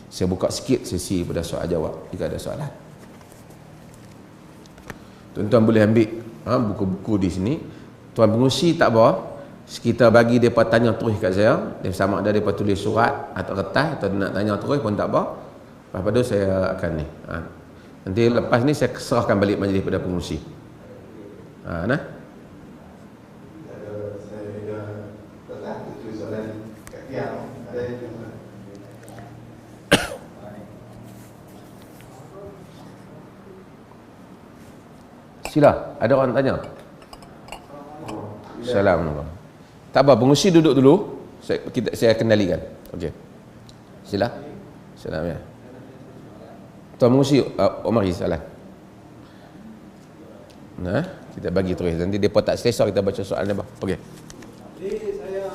Saya buka sikit sesi pada soal jawab jika ada soalan. Tuan-tuan boleh ambil buku-buku di sini. Tuan pengurusi tak apa, kita bagi mereka tanya terus kat saya, dia sama ada mereka tulis surat atau kertas atau nak tanya terus pun tak apa. Lepas tu saya akan ni nanti lepas ni saya serahkan balik majlis pada pengurusi. Nah. Sila, ada orang tanya? Assalamualaikum. Tak apa, pengurusi duduk dulu. Saya kendalikan. Okey. Sila. Salam ya. Tuan pengurusi, mari salam. Nah, kita bagi terus. Nanti depa tak selesa kita baca soalan apa. Okey. Jadi saya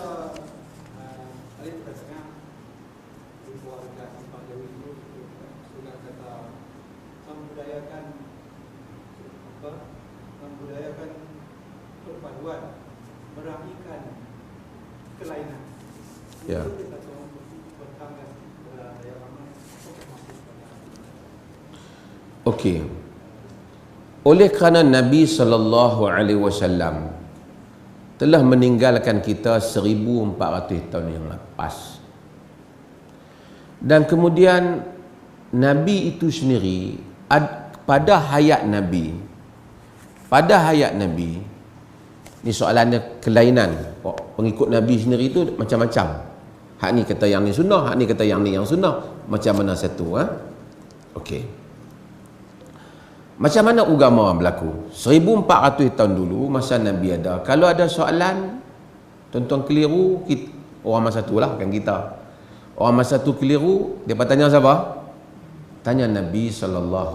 tadi terdengar di keluarga Simpang Dewi itu sudah kata membudayakan perpaduan, merapikan kelainan. Ya. Okey. Oleh kerana Nabi SAW telah meninggalkan kita 1400 tahun yang lepas, dan kemudian Nabi itu sendiri pada hayat Nabi ni soalannya kelainan pengikut Nabi sendiri itu macam-macam. Hak ni kata yang ni sunnah, hak ni kata yang ni yang sunnah. Macam mana satu? Okey. Macam mana agama berlaku? 1400 tahun dulu masa Nabi ada, kalau ada soalan tuan-tuan keliru, orang masa tu lah, bukan kita. Orang masa tu keliru, dia tanya siapa? Tanya Nabi SAW.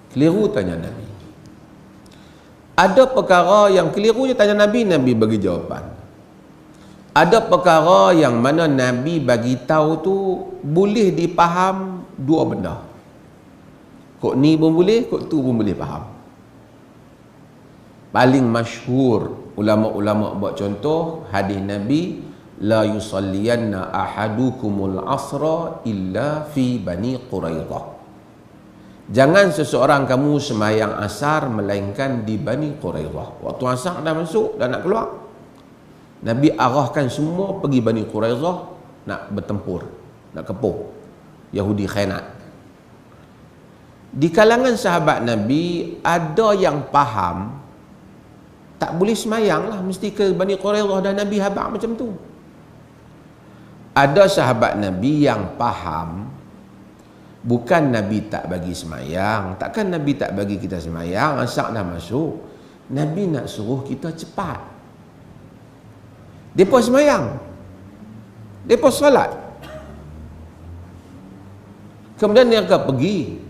Keliru, tanya Nabi. Ada perkara yang keliru je tanya Nabi, Nabi bagi jawapan. Ada perkara yang mana Nabi bagi tahu tu boleh dipaham dua benda. Kok ni pun boleh, kok tu pun boleh faham. Paling masyhur ulama-ulama buat contoh hadis Nabi, la yusalliyanna ahadukumul asra illa fi Bani Quraidah. Jangan seseorang kamu semayang asar melainkan di Bani Quraidah. Waktu asar dah masuk, dah nak keluar, Nabi arahkan semua pergi Bani Quraidah nak bertempur, nak kepuh Yahudi khianat. Di kalangan sahabat Nabi ada yang faham tak boleh semayang lah, mesti ke Bani Quraidah, dan Nabi habaq macam tu. Ada sahabat Nabi yang faham bukan Nabi tak bagi semayang, takkan Nabi tak bagi kita semayang, asar dah masuk, Nabi nak suruh kita cepat. Depa semayang, depa solat, kemudian mereka pergi.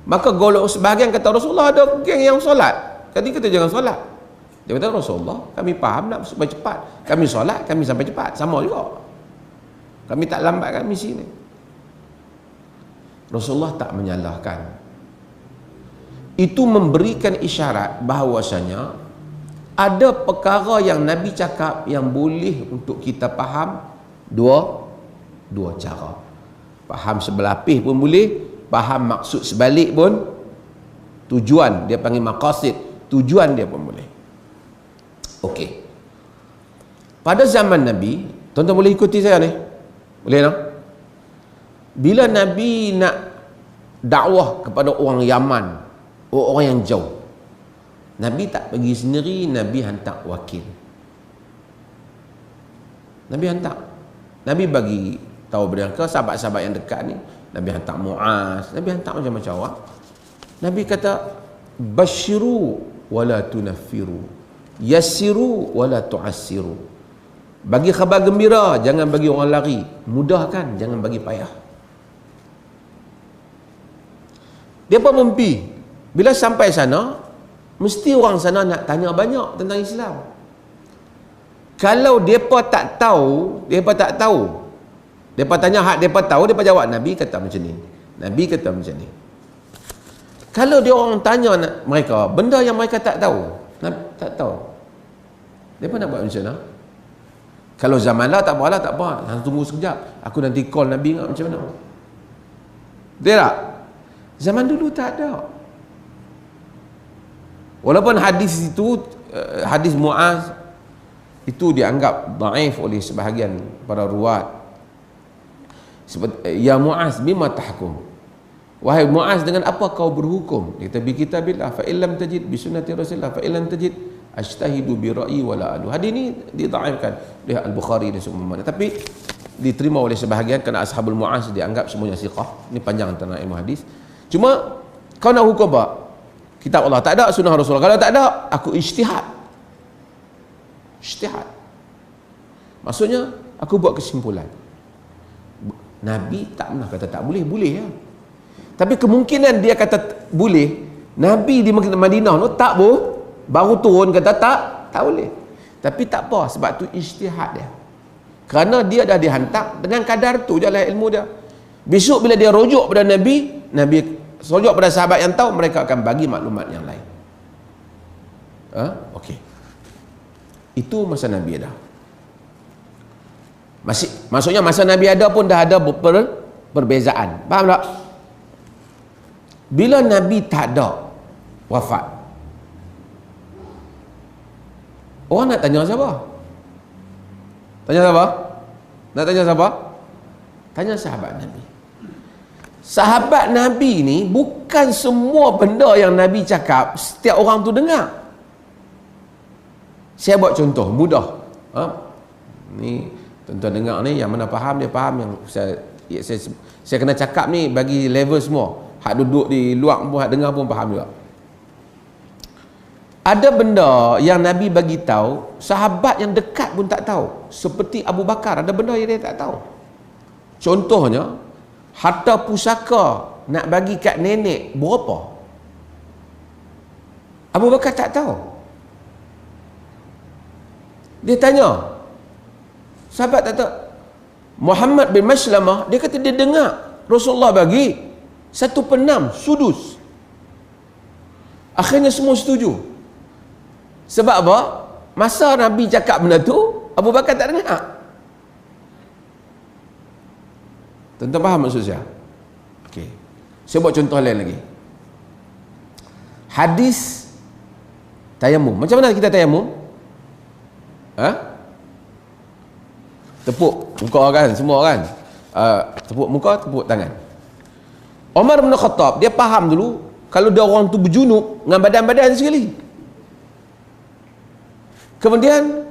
Maka golok sebahagian kata Rasulullah, ada geng yang solat, tadi kita jangan solat. Dia kata, Rasulullah, kami faham nak supaya cepat, kami solat, kami sampai cepat, sama juga, kami tak lambatkan misi ni. Rasulullah tak menyalahkan. Itu memberikan isyarat bahawasanya ada perkara yang Nabi cakap yang boleh untuk kita faham dua cara. Faham sebelah pih pun boleh, faham maksud sebalik pun, tujuan dia panggil maqasid, tujuan dia pun boleh. Okey. Pada zaman Nabi, tuan-tuan boleh ikuti saya ni? Boleh tak? Bila Nabi nak dakwah kepada orang Yaman, orang yang jauh, Nabi tak pergi sendiri, Nabi hantar wakil. Nabi hantar. Nabi bagi tahu mereka, sahabat-sahabat yang dekat ni, Nabi hantar Muaz, Nabi hantar macam-macam orang. Nabi kata, basyiru wala tunaffiru, yassiru wala tu'assiru. Bagi khabar gembira, jangan bagi orang lari, mudahkan, jangan bagi payah. Dia pun mimpi, bila sampai sana mesti orang sana nak tanya banyak tentang Islam. Kalau depa tak tahu, depa tanya hak depa tahu, depa jawab Nabi kata macam ni, Nabi kata macam ni. Kalau dia orang tanya mereka benda yang mereka tak tahu, depa nak buat macam mana? Kalau zaman lah tak apa. Hang tunggu sekejap. Aku nanti call Nabi ingat macam mana. Betul tak? Zaman dulu tak ada. Walaupun hadis itu, hadis Muaz itu dianggap dhaif oleh sebahagian para ruwat. Ya Muaz, bima tahkum? Wahai Muaz, dengan apa kau berhukum? Dia kata, bi kitabillah, fa illam tajid, bi sunnati rasulillah, fa illam tajid, ajtahidu bi ra'yi wala adu. Hadis ini didhaifkan oleh Al-Bukhari dan seumpamanya. Tapi diterima oleh sebahagian kerana ashabul Muaz dianggap semuanya siqah. Ini panjang tentang ilmu hadis. Cuma kau nak hukum apa? Kitab Allah tak ada, sunnah Rasulullah. Kalau tak ada, aku ijtihad. Ijtihad. Maksudnya aku buat kesimpulan. Nabi tak pernah kata tak boleh, boleh ya. Tapi kemungkinan dia kata boleh, Nabi di Madinah tu tak boleh, baru turun kata tak boleh. Tapi tak apa, sebab tu ijtihad dia. Kerana dia dah dihantar dengan kadar tu je lah ilmu dia. Besok bila dia rujuk pada Nabi, Nabi rujuk pada sahabat yang tahu, mereka akan bagi maklumat yang lain. Okey. Itu masa Nabi ada. Maksudnya masa Nabi ada pun dah ada perbezaan. Faham tak? Bila Nabi tak ada, wafat, orang nak tanya siapa? Tanya siapa? Nak tanya siapa? Tanya sahabat Nabi. Sahabat Nabi ni bukan semua benda yang Nabi cakap setiap orang tu dengar. Saya buat contoh mudah. Ni tuan-tuan dengar ni, yang mana faham dia faham, yang saya kena cakap ni bagi level semua. Hak duduk di luar pun, hak dengar pun faham juga. Ada benda yang Nabi bagi tahu, sahabat yang dekat pun tak tahu. Seperti Abu Bakar, ada benda yang dia tak tahu. Contohnya, harta pusaka nak bagi kat nenek berapa? Abu Bakar tak tahu. Dia tanya, sahabat tak tahu. Muhammad bin Maslamah, dia kata dia dengar Rasulullah bagi 1/6 sudus. Akhirnya semua setuju. Sebab apa? Masa Nabi cakap benda tu, Abu Bakar tak dengar. Tuan-tuan faham maksud saya? Okey. Saya buat contoh lain lagi. Hadis tayamum. Macam mana kita tayamum? Tepuk muka kan, semua kan? Tepuk muka, tepuk tangan. Umar bin Khattab, dia faham dulu kalau dia orang tu berjunub dengan badan-badan sekali. Kemudian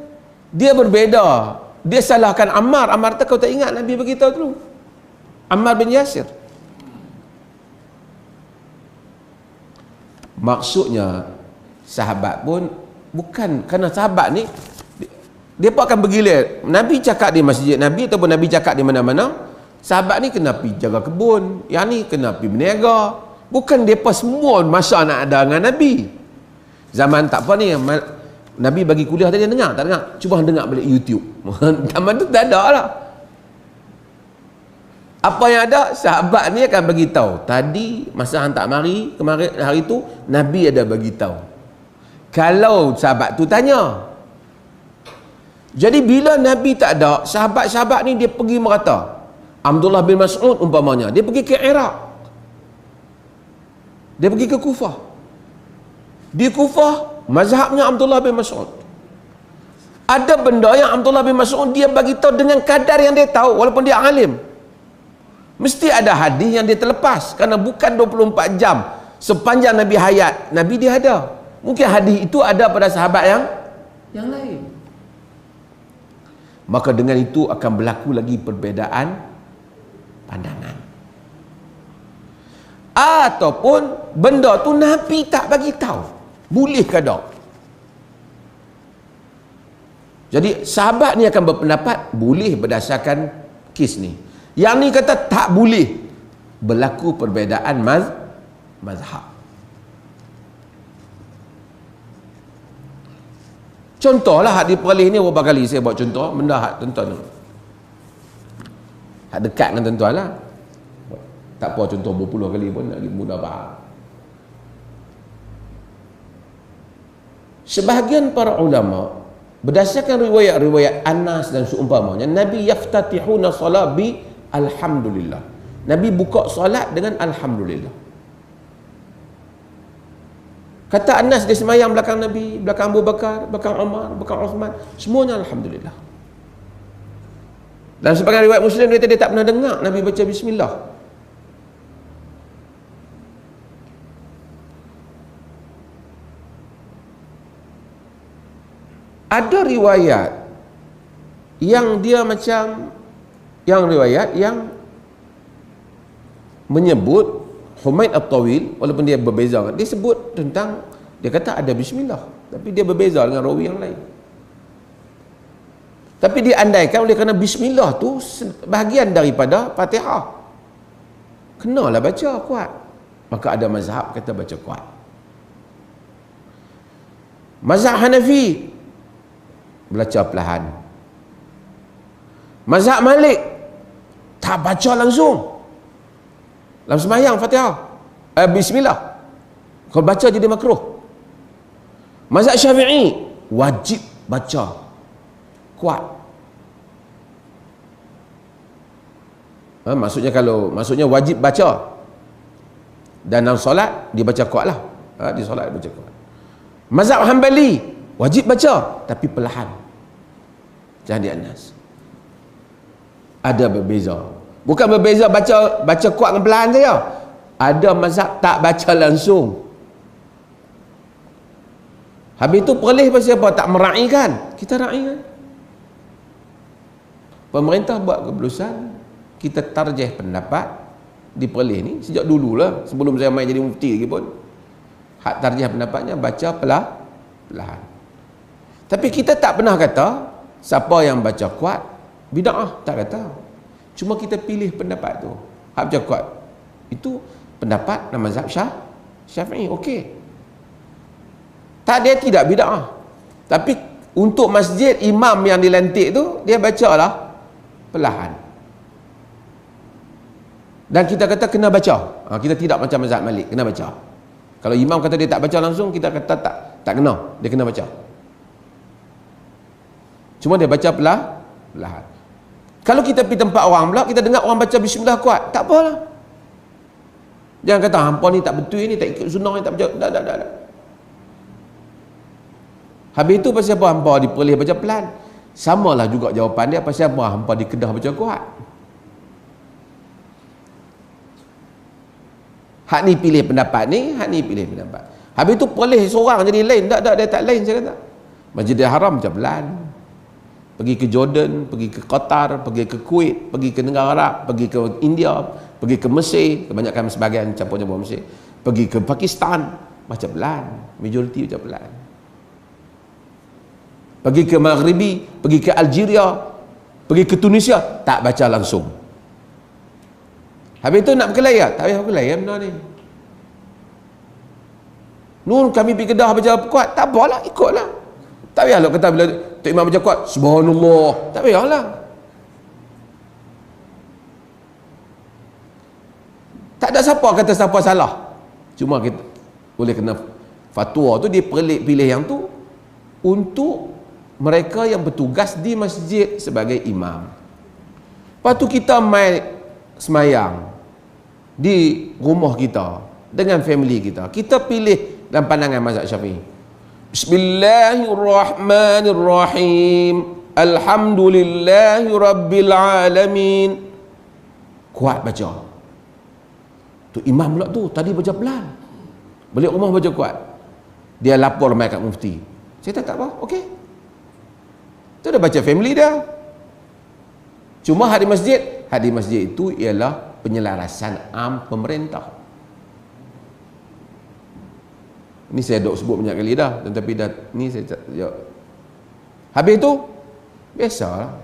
dia berbeza. Dia salahkan Ammar. Ammar tak, kau tak ingat Nabi beritahu dulu. Ammar bin Yasir. Maksudnya sahabat pun bukan kerana sahabat ni dia pun akan bergilir. Nabi cakap di masjid Nabi ataupun Nabi cakap di mana-mana, sahabat ni kena pergi jaga kebun, yang ni kena pergi berniaga. Bukan mereka semua masa nak ada dengan Nabi. Zaman tak apa ni, Nabi bagi kuliah tadi, dengar tak dengar? Cuba dengar balik YouTube. Zaman tu tak ada lah. Apa yang ada, sahabat ni akan bagi tahu. Tadi masa hang tak mari, kemarin hari tu Nabi ada bagi tahu. Kalau sahabat tu tanya. Jadi bila Nabi tak ada, sahabat-sahabat ni dia pergi merata. Abdullah bin Mas'ud umpamanya, dia pergi ke Iraq. Dia pergi ke Kufah. Di Kufah, mazhabnya Abdullah bin Mas'ud. Ada benda yang Abdullah bin Mas'ud dia bagi tahu dengan kadar yang dia tahu, walaupun dia alim. Mesti ada hadis yang dia terlepas, kerana bukan 24 jam sepanjang Nabi hayat, Nabi dia ada. Mungkin hadis itu ada pada sahabat yang lain. Maka dengan itu akan berlaku lagi perbezaan pandangan. Ataupun benda tu Nabi tak bagi tahu. Boleh ke tak? Jadi sahabat ni akan berpendapat boleh berdasarkan kes ni. Yang ni kata tak boleh. Berlaku perbezaan mazhab. Contohlah hak di Perlis ni beberapa kali saya buat contoh benda hak tuan-tuan. Hak dekat dengan tuan-tuan lah. Tak apa contoh berpuluh kali pun nak mudah faham. Sebahagian para ulama Berdasarkan riwayat-riwayat Anas dan seumpamanya, Nabi yaftatihuna salat bi alhamdulillah. Nabi buka solat dengan alhamdulillah. Kata Anas, dia semayang belakang Nabi, belakang Abu Bakar, belakang Umar, belakang Uthman, semuanya alhamdulillah. Dan sebagian riwayat Muslim dia tak pernah dengar Nabi baca bismillah. Ada riwayat yang dia macam, yang riwayat yang menyebut Humaid At-Tawil, walaupun dia berbeza, dia sebut tentang, dia kata ada bismillah, tapi dia berbeza dengan rawi yang lain. Tapi diandaikan oleh kerana bismillah tu bahagian daripada Fatihah, kenalah baca kuat. Maka ada mazhab kata baca kuat. Mazhab Hanafi baca perlahan. Mazhab Malik tak baca langsung dalam sembahyang Fatihah, bismillah. Kalau baca jadi makruh. Mazhab Syafi'i wajib baca kuat. Maksudnya wajib baca, dan dalam solat dibaca kuat lah. Di solat dibaca kuat. Mazhab Hanbali wajib baca tapi perlahan. Jangan di Anas. Ada berbeza. Bukan berbeza baca kuat dengan perlahan saja. Ada mazhab tak baca langsung. Habis itu perlih pasal apa? Tak meraihkan. Kita raihkan. Pemerintah buat keputusan, kita tarjih pendapat di perlih ni sejak dululah, sebelum saya main jadi mufti lagi pun. Hak tarjih pendapatnya baca perlahan. Tapi kita tak pernah kata siapa yang baca kuat bid'ah, tak kata. Cuma kita pilih pendapat tu. Hak baca kuat itu pendapat dalam mazhab Syafi'i, okey. Tak, dia tidak bid'ah. Tapi untuk masjid, imam yang dilantik tu dia bacalah perlahan. Dan kita kata kena baca. Kita tidak macam mazhab Malik, kena baca. Kalau imam kata dia tak baca langsung, kita kata tak kena, dia kena baca. Cuma dia baca perlahan. Kalau kita pergi tempat orang pula, kita dengar orang baca bismillah kuat, tak apalah. Jangan kata hampa ni tak betul, ni tak ikut sunnah, ni tak baca. Tak. Habis itu pasal apa hampa diperlih baca pelan? Samalah juga jawapan dia, pasal apa hampa di Kedah baca kuat. Hak ni pilih pendapat ni, hak ni pilih pendapat. Habis itu perlih seorang jadi lain. Tak, dia tak lain, saya kata. Masjidil Haram baca pelan. Pergi ke Jordan, pergi ke Qatar, pergi ke Kuwait, pergi ke negara Arab, pergi ke India, pergi ke Mesir, kebanyakan sebahagian campur-campur Mesir, pergi ke Pakistan, baca pelan, majoriti baca pelan. Pergi ke Maghribi, pergi ke Algeria, pergi ke Tunisia, tak baca langsung. Habis itu nak berkelahi, tak payah berkelahi benda ni. Nun kami pergi Kedah baca kuat, tak apalah, ikutlah. Tak payahlah kata bila Tok Imam baca kuat, subhanallah, tak payahlah. Tak ada siapa kata siapa salah. Cuma kita boleh kena fatwa tu, dia pilih yang tu untuk mereka yang bertugas di masjid sebagai imam. Lepas tu kita mai semayang di rumah kita dengan family kita, kita pilih dalam pandangan mazhab Syafi'i. Bismillahirrahmanirrahim. Alhamdulillahi rabbil alamin. Kuat baca. Tu imam pula tu tadi baca pelan. Balik rumah baca kuat. Dia lapor mai kat mufti. Saya tak apa, okey. Tu dah baca family dah. Cuma hadis masjid itu ialah penyelarasan am pemerintah. Ni saya dok sebut banyak kali dah, tetapi dah ni saya ya. Habis tu biasalah.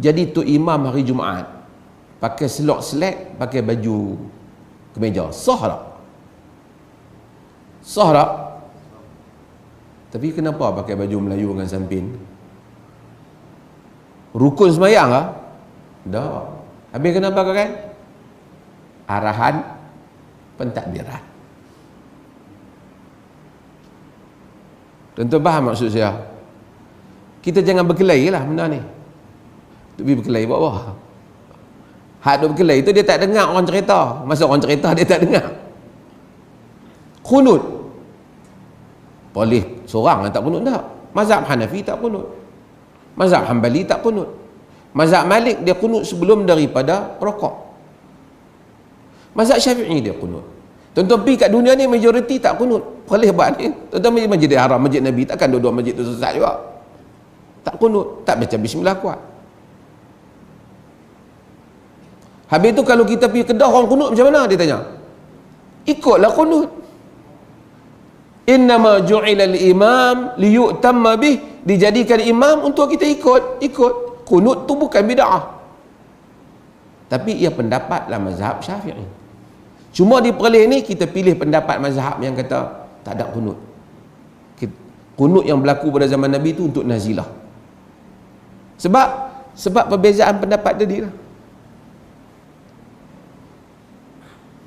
Jadi tu imam hari Jumaat pakai selok-selek, pakai baju kemeja, sah tak? Sah tak? Tapi kenapa pakai baju Melayu dengan sampin? Rukun sembahyang ah? Dah. Habis kenapa pakai? Arahan pentadbiran. Tuan-tuan faham maksud saya? Kita jangan berkelahi lah benda ni. Pergi berkelahi buat apa? Hak duk berkelahi tu dia tak dengar orang cerita. Masa orang cerita dia tak dengar. Kunut. Boleh seorang tak kunut tak. Mazhab Hanafi tak kunut. Mazhab Hanbali tak kunut. Mazhab Malik dia kunut sebelum daripada rokok. Mazhab Syafi'i dia kunut. Tuan-tuan pergi kat dunia ni majoriti tak kunut. Boleh buat ni. Tuan-tuan Masjid Haram, Masjid Nabi takkan dua-dua masjid tu sesat juga. Tak kunut, tak baca bismillah kuat. Habis tu kalau kita pergi Kedah orang kunut macam mana dia tanya? Ikutlah kunut. Innama ju'ilal imam liyu'tamma bih, dijadikan imam untuk kita ikut. Kunut tu bukan bid'ah. Tapi ia pendapatlah mazhab Syafi'i. Cuma di perleh ni kita pilih pendapat mazhab yang kata tak ada kunut. Kunut yang berlaku pada zaman Nabi tu untuk nazilah. Sebab perbezaan pendapat tadi lah.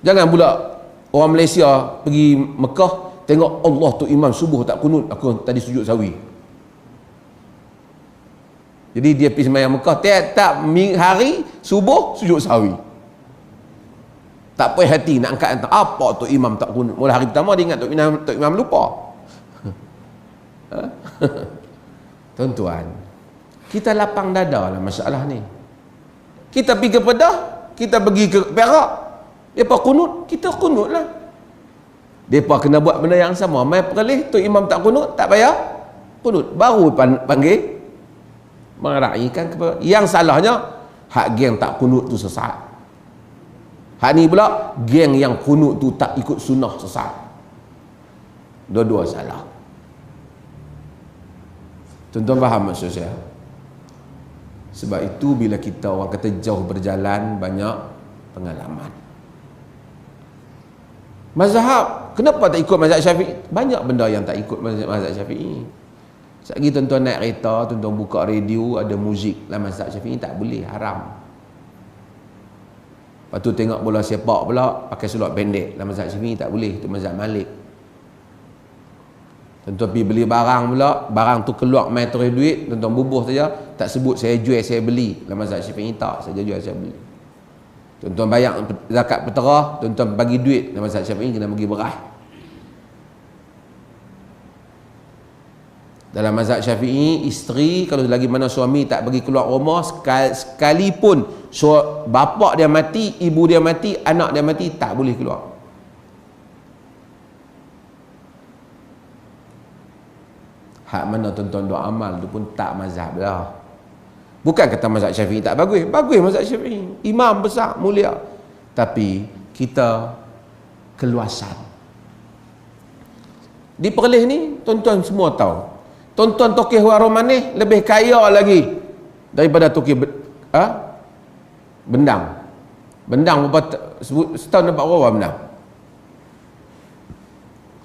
Jangan pula orang Malaysia pergi Mekah tengok Allah tu imam subuh tak kunut, aku tadi sujud sawi. Jadi dia pergi sembahyang Mekah tiap-tiap hari subuh sujud sawi. Tak puas hati nak angkat entah apa tu imam tak kunut. Mula hari pertama dia ingat Tok Imam lupa. Tuan-tuan, kita lapang dada lah masalah ni. Kita pergi ke Pedah, kita pergi ke Perak, depa kunut, kita kunut lah. Depa kena buat benda yang sama. Mai perleh tu imam tak kunut, tak payah kunut. Baru panggil meraihkan kepada yang salahnya hak geng tak kunut tu sesat. Hak ni pula geng yang kunut tu tak ikut sunnah sesat. Dua-dua salah. Tuan-tuan faham maksud saya? Sebab itu bila kita orang kata jauh berjalan banyak pengalaman. Mazhab, kenapa tak ikut mazhab Syafi'i? Banyak benda yang tak ikut mazhab Syafi'i. Sekali tuan-tuan naik kereta, tuan-tuan buka radio, ada muzik dalam mazhab Syafi'i tak boleh, haram. Lepas tu tengok bola sepak pula pakai seluar pendek dalam mazhab Syafi'i tak boleh, itu mazhab Malik. Tuan-tuan pergi beli barang pula, barang tu keluar main terus duit, tuan-tuan bubuh saja, tak sebut saya jual saya beli. Dalam mazhab Syafi'i tak, saya jual saya beli. Tuan-tuan bayar zakat peterah, tuan-tuan bagi duit. Dalam mazhab Syafi'i kena bagi beras. Dalam mazhab Syafi'i, isteri kalau lagi mana suami tak bagi keluar rumah, sekalipun bapak dia mati, ibu dia mati, anak dia mati, tak boleh keluar. Hak mana tuan-tuan doa amal tu pun tak mazhab dah. Bukan kata mazhab Syafi'i tak bagus. Bagus mazhab Syafi'i. Imam besar, mulia. Tapi kita keluasan. Di Perlis ni, tuan-tuan semua tahu. Tuan-tuan Tokeh Warung Manis lebih kaya lagi daripada Tokeh Bendang. Bendang berapa setahun dapat berapa Bendang?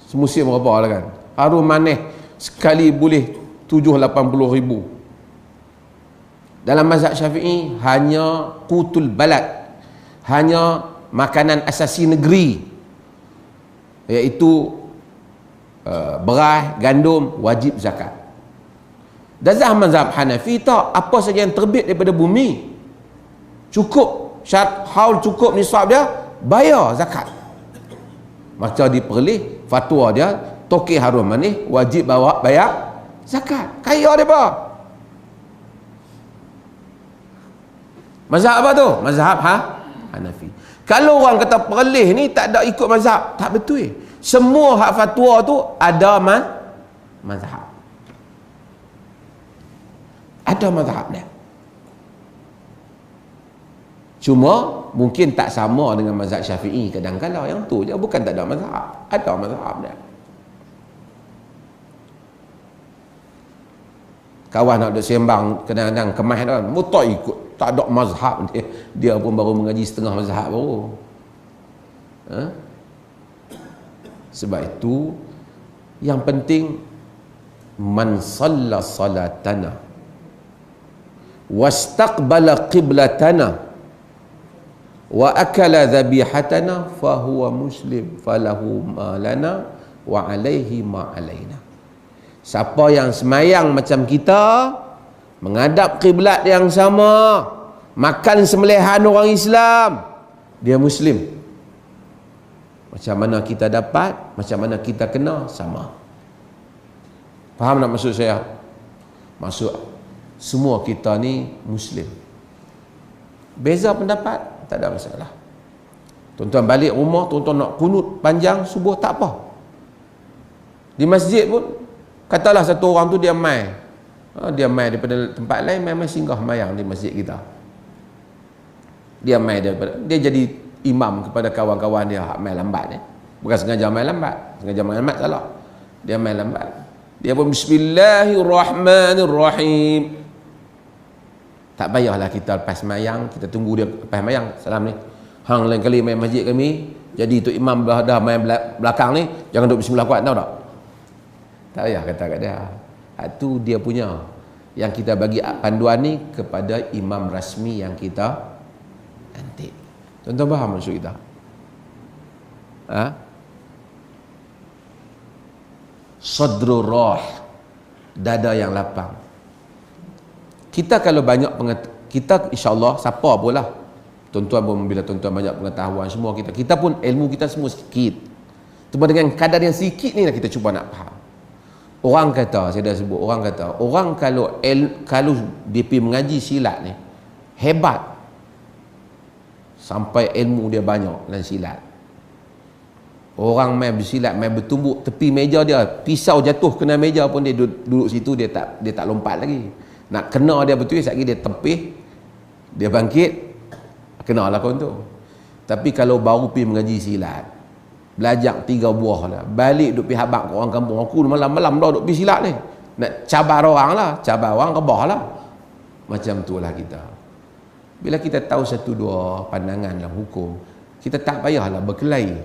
Semusim berapa lah kan? Warung Manis sekali boleh 7-80 ribu. Dalam mazhab Syafi'i hanya qutul balad, hanya makanan asasi negeri, iaitu beras, gandum, wajib zakat. Dan mazhab Hanafi tak, apa saja yang terbit daripada bumi cukup syarat haul, cukup nisab dia, bayar zakat. Macam di Perlis fatwa dia Tokeh Harum Manis wajib bawa bayar zakat. Kaya dia apa? Mazhab apa tu? Mazhab Hanafi. Kalau orang kata Perlis ni tak ada ikut mazhab, tak betul. Semua hak fatwa tu ada mazhab. Ada mazhab dia. Cuma mungkin tak sama dengan mazhab Syafi'i kadang-kadang. Yang tu je, bukan tak ada mazhab. Ada mazhab dia. Kawan nak duk sembang kadang-kadang kemas dah, mutak ikut, tak ada mazhab dia. Dia pun baru mengaji setengah mazhab baru. Sebab itu yang penting man shalla salatana wastaqbala qiblatana wa akala dhabihatana fahuwa muslim falahu ma lana wa alaihi ma alaina. Siapa yang semayang macam kita, menghadap kiblat yang sama, makan sembelihan orang Islam, dia Muslim. Macam mana kita dapat, macam mana kita kena, sama. Faham tak maksud saya? Maksud semua kita ni Muslim. Beza pendapat, tak ada masalah. Tuan-tuan balik rumah, tuan-tuan nak kunut panjang subuh, tak apa. Di masjid pun, katalah satu orang tu dia mai daripada tempat lain, mai singgah mayang di masjid kita. Dia mai daripada, dia jadi imam kepada kawan-kawan dia hak mai lambat ni. Bukan sengaja mai lambat, salah. Dia mai lambat. Dia pun bismillahirrahmanirrahim. Tak payahlah kita lepas mayang, kita tunggu dia lepas mayang, salam ni. Hang lain kali mai masjid kami, jadi tu imam dah mai belakang ni, jangan duduk bismillah kuat, tahu tak? Tak payah kata kat dia. Itu dia punya. Yang kita bagi panduan ni kepada imam rasmi yang kita nanti. Tuan-tuan faham maksud kita? Sadrul rah, dada yang lapang. Kita kalau banyak kita insya-Allah siapa pula, tuan-tuan pun bila tuan-tuan banyak pengetahuan semua kita pun ilmu kita semua sikit. Cuma dengan kadar yang sikit ni lah kita cuba nak faham. Orang kata, saya dah sebut, orang kata, orang kalau dia pergi mengaji silat ni, hebat. Sampai ilmu dia banyak dalam silat. Orang main bersilat, main bertumbuk tepi meja dia, pisau jatuh kena meja pun dia duduk situ, dia tak lompat lagi. Nak kena dia betul, sekali dia tepih, dia bangkit, kenalah kau tu. Tapi kalau baru pergi mengaji silat, belajar 3 buah lah, balik duk pergi habaq orang kampung, aku malam-malam dah duk pergi silat ni, nak cabar orang lah, cabar orang rebah lah. Macam tu lah kita. Bila kita tahu 1-2 pandangan dalam hukum, kita tak payahlah berkelahi.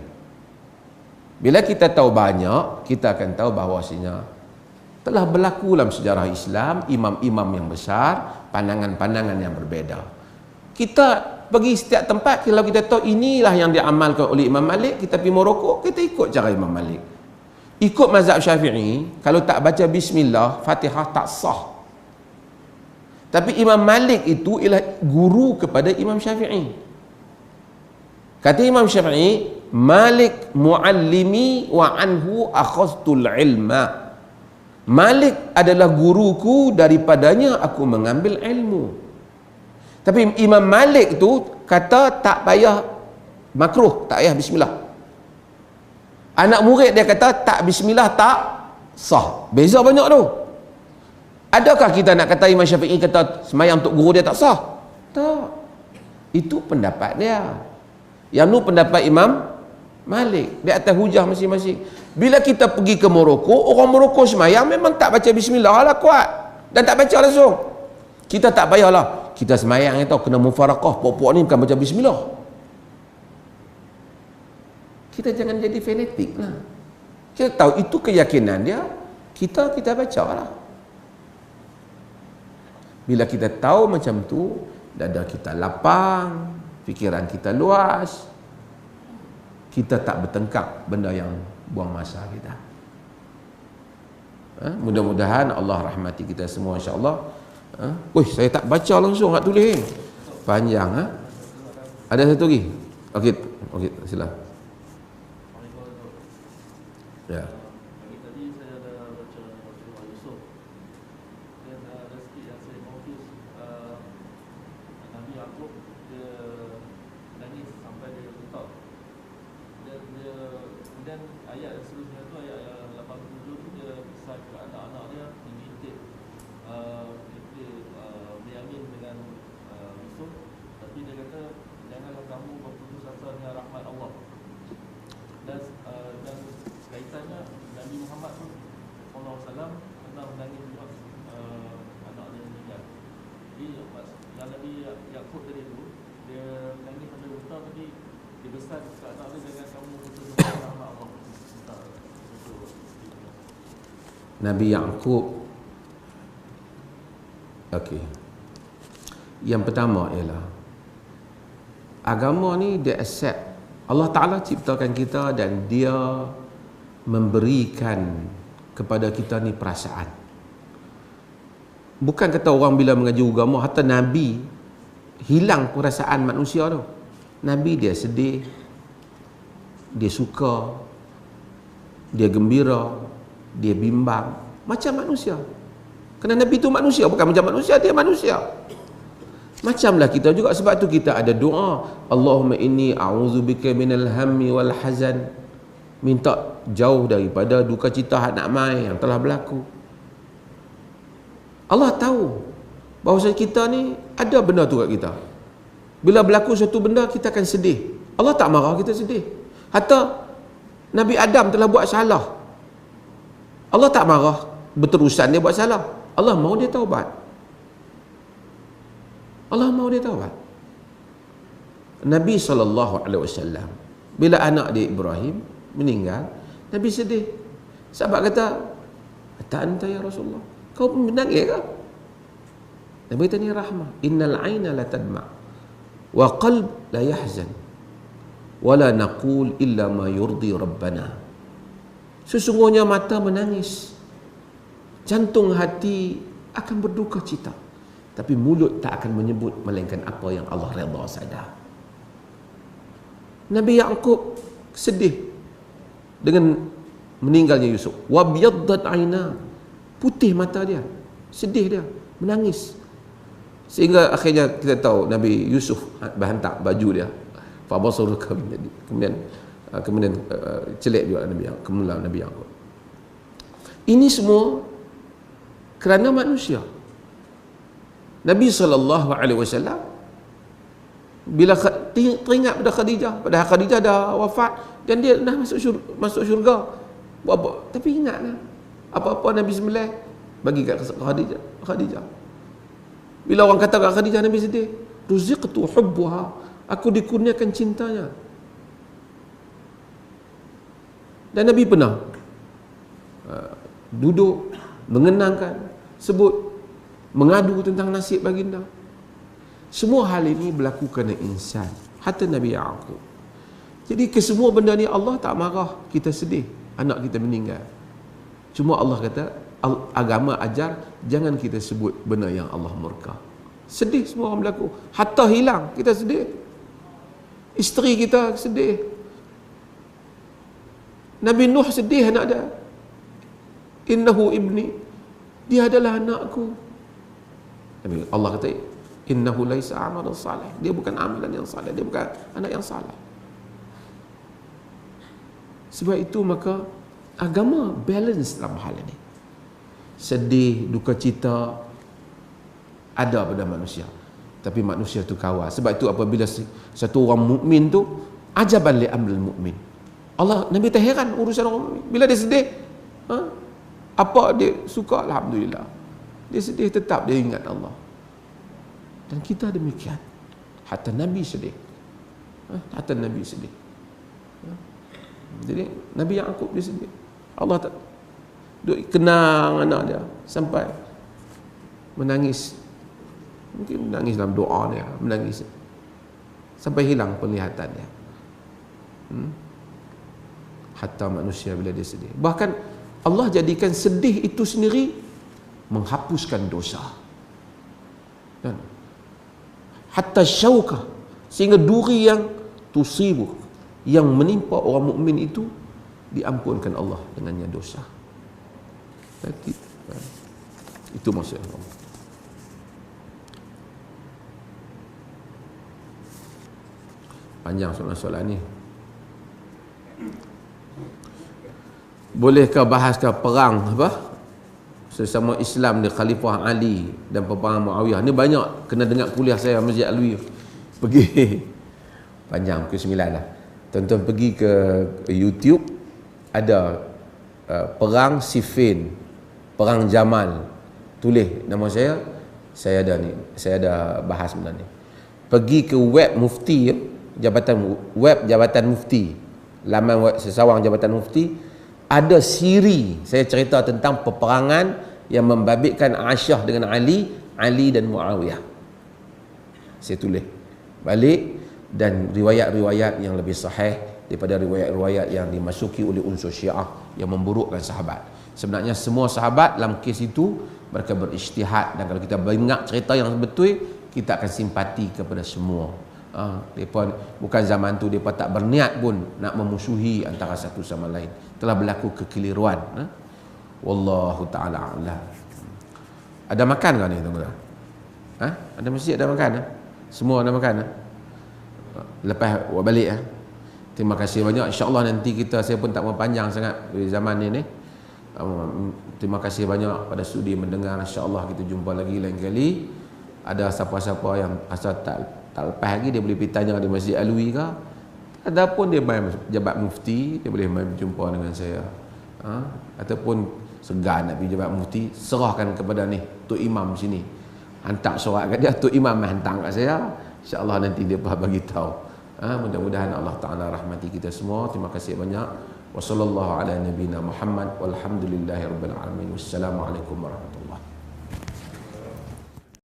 Bila kita tahu banyak, kita akan tahu bahawasanya telah berlaku dalam sejarah Islam imam-imam yang besar, pandangan-pandangan yang berbeza. Kita pergi setiap tempat, kalau kita tahu inilah yang diamalkan oleh Imam Malik, kita pergi Morocco, kita ikut cara Imam Malik. Ikut mazhab Syafi'i, kalau tak baca bismillah, Fatihah tak sah. Tapi Imam Malik itu ialah guru kepada Imam Syafi'i. Kata Imam Syafi'i, Malik muallimi wa anhu akhaztul ilma. Malik adalah guruku, daripadanya aku mengambil ilmu. Tapi Imam Malik tu kata tak payah makruh, tak payah bismillah. Anak murid dia kata tak bismillah tak sah. Beza banyak tu. Adakah kita nak kata Imam Syafi'i kata semayang untuk guru dia tak sah? Tak. Itu pendapat dia. Yang tu pendapat Imam Malik. Di atas hujah masing-masing. Bila kita pergi ke Morocco, orang Morocco semayang memang tak baca bismillah lah kuat. Dan tak baca langsung. Kita tak payahlah. Kita semayang ni tahu kena mufarakah, pokok ni bukan baca bismillah. Kita jangan jadi fanatik lah. Kita tahu itu keyakinan dia, kita baca lah. Bila kita tahu macam tu, dada kita lapang, fikiran kita luas, kita tak bertengkar benda yang buang masa kita. Mudah-mudahan Allah rahmati kita semua insya-Allah. Saya tak baca langsung, nak tulis panjang. Ada satu lagi. Okey, sila. Ya. Tadi saya ada baca surah Yusuf. Dan ada sikit yang saya notice, Nabi Yaqub dia nangis sampai dia getar. Dan ayat yang seterusnya tu, ayat yang 87 tu, dia kisah ke anak-anak dia mengintip Benyamin dengan Yusuf. Tapi dia kata janganlah kamu berputus asa dengan rahmat Allah. Dan kaitannya Nabi Muhammad SAW pernah menangis juga anak dia meninggal. Jadi yang Nabi Yaqub tadi tu, dia menangis sampai getar, tapi dia besar ke anak dia, jangan kamu putus asa dengan rahmat Allah. Nabi Yaqub. Okey. Yang pertama ialah agama ni dia accept. Allah Ta'ala ciptakan kita dan dia memberikan kepada kita ni perasaan. Bukan kata orang bila mengaji agama, hatta Nabi hilang perasaan manusia tu. Nabi dia sedih, dia suka, dia gembira, dia bimbang, macam manusia. Kerana Nabi tu manusia, bukan macam manusia, dia manusia. Macamlah kita juga, sebab tu kita ada doa, Allahumma inni a'udzubika minal hammi wal hazan. Minta jauh daripada duka cita hak nak mai yang telah berlaku. Allah tahu bahawa kita ni ada benda tu kat kita. Bila berlaku suatu benda, kita akan sedih. Allah tak marah kita sedih. Hatta Nabi Adam telah buat salah, Allah tak marah berterusan dia buat salah. Allah mahu dia taubat. Allah mahu dia taubat. Nabi SAW, bila anak dia Ibrahim meninggal, Nabi sedih. Sahabat kata, "Ata anta ya Rasulullah, kau menangis ke?" Nabi tanya rahmah, "Innal aina la tadma wa qalb la yahzan wa la naqul illa ma yurdi rabbana." Sesungguhnya mata menangis, jantung hati akan berduka cita, tapi mulut tak akan menyebut melainkan apa yang Allah redha saja. Nabi Yaqub sedih dengan meninggalnya Yusuf. Wa biyaddat aina, putih mata dia, sedih dia, menangis. Sehingga akhirnya kita tahu Nabi Yusuf berhantar baju dia, fa basuru kemudian celik juga Nabi Yaqub. Ini semua kerana manusia. Nabi SAW bila teringat pada Khadijah, padahal Khadijah dah wafat dan dia dah masuk syurga, buat apa? Tapi ingatlah, apa-apa Nabi sembelih bagi kat Khadijah. Bila orang kata kat Khadijah, Nabi sedih. Ruziqtu hubbuha, aku dikurniakan cintanya. Dan Nabi pernah duduk mengenangkan, sebut, mengadu tentang nasib baginda. Semua hal ini berlaku kerana insan, hatta Nabi Yaqub. Jadi kesemua benda ni Allah tak marah kita sedih anak kita meninggal. Cuma Allah kata, agama ajar jangan kita sebut benda yang Allah murka. Sedih semua orang berlaku, hatta hilang kita sedih, isteri kita sedih. Nabi Nuh sedih anak dia, innahu ibni, dia adalah anakku. Allah kata, innahu laisa amalan salih, dia bukan amalan yang salih, dia bukan anak yang salih. Sebab itu maka agama balance dalam hal ini. Sedih, duka cita ada pada manusia, tapi manusia tu kawal. Sebab itu apabila satu orang mukmin tu, ajaban li amril mukmin, Allah, Nabi tak heran urusan orang mukmin. Bila dia sedih, apa dia suka, alhamdulillah. Dia sedih, tetap dia ingat Allah. Dan kita demikian, hatta Nabi sedih, hatta Nabi sedih. Jadi Nabi Yaqub dia sedih, Allah tak duk kenang anak dia sampai menangis. Mungkin menangis dalam doa dia, menangis sampai hilang penglihatan dia. Hatta manusia bila dia sedih, bahkan Allah jadikan sedih itu sendiri menghapuskan dosa. Dan hatta syaukah, sehingga duri yang tusibu, yang menimpa orang mukmin itu diampunkan Allah dengannya dosa. Itu maksud Allah. Panjang soalan-soalan ni. Bolehkah bahaskan perang sesama Islam di Khalifah Ali dan peperangan Muawiyah? Ni banyak kena dengar kuliah saya Masjid Alwi. Pergi panjang pukul 9 lah. Tuan-tuan pergi ke YouTube, ada perang Siffin, perang Jamal. Tulis nama saya ada bahas benda ni. Pergi ke web Mufti, Jabatan Mufti, laman web sesawang Jabatan Mufti, ada siri saya cerita tentang peperangan yang membabitkan Aisyah dengan Ali dan Muawiyah. Saya tulis balik dan riwayat-riwayat yang lebih sahih daripada riwayat-riwayat yang dimasuki oleh unsur Syiah yang memburukkan sahabat. Sebenarnya semua sahabat dalam kes itu mereka berijtihad, dan kalau kita ingat cerita yang betul, kita akan simpati kepada semua. Mereka bukan zaman tu mereka tak berniat pun nak memusuhi antara satu sama lain. Telah berlaku kekeliruan. Wallahu ta'ala a'lam. Ada makan kan ni tuan-tuan? Ada masjid ada makan? Semua ada makan? Lepas buat balik. Terima kasih banyak. InsyaAllah nanti kita, saya pun tak mau panjang sangat di zaman ni. Terima kasih banyak pada sudi mendengar. InsyaAllah kita jumpa lagi lain kali. Ada siapa-siapa yang asal tak lepas lagi, dia boleh pergi tanya di Masjid Alwi ke. Ataupun dia main jabat mufti, dia boleh main berjumpa dengan saya. Ataupun segan nak pergi jabat mufti, serahkan kepada ni Tok Imam sini. Hantar surat kat dia, Tok Imam hantar kat saya. InsyaAllah nanti dia bagi tahu. Mudah-mudahan Allah Ta'ala rahmati kita semua. Terima kasih banyak. Wassallallahu ala nabiyina Muhammad walhamdulillahi rabbil alamin. Wassalamualaikum warahmatullahi wabarakatuh.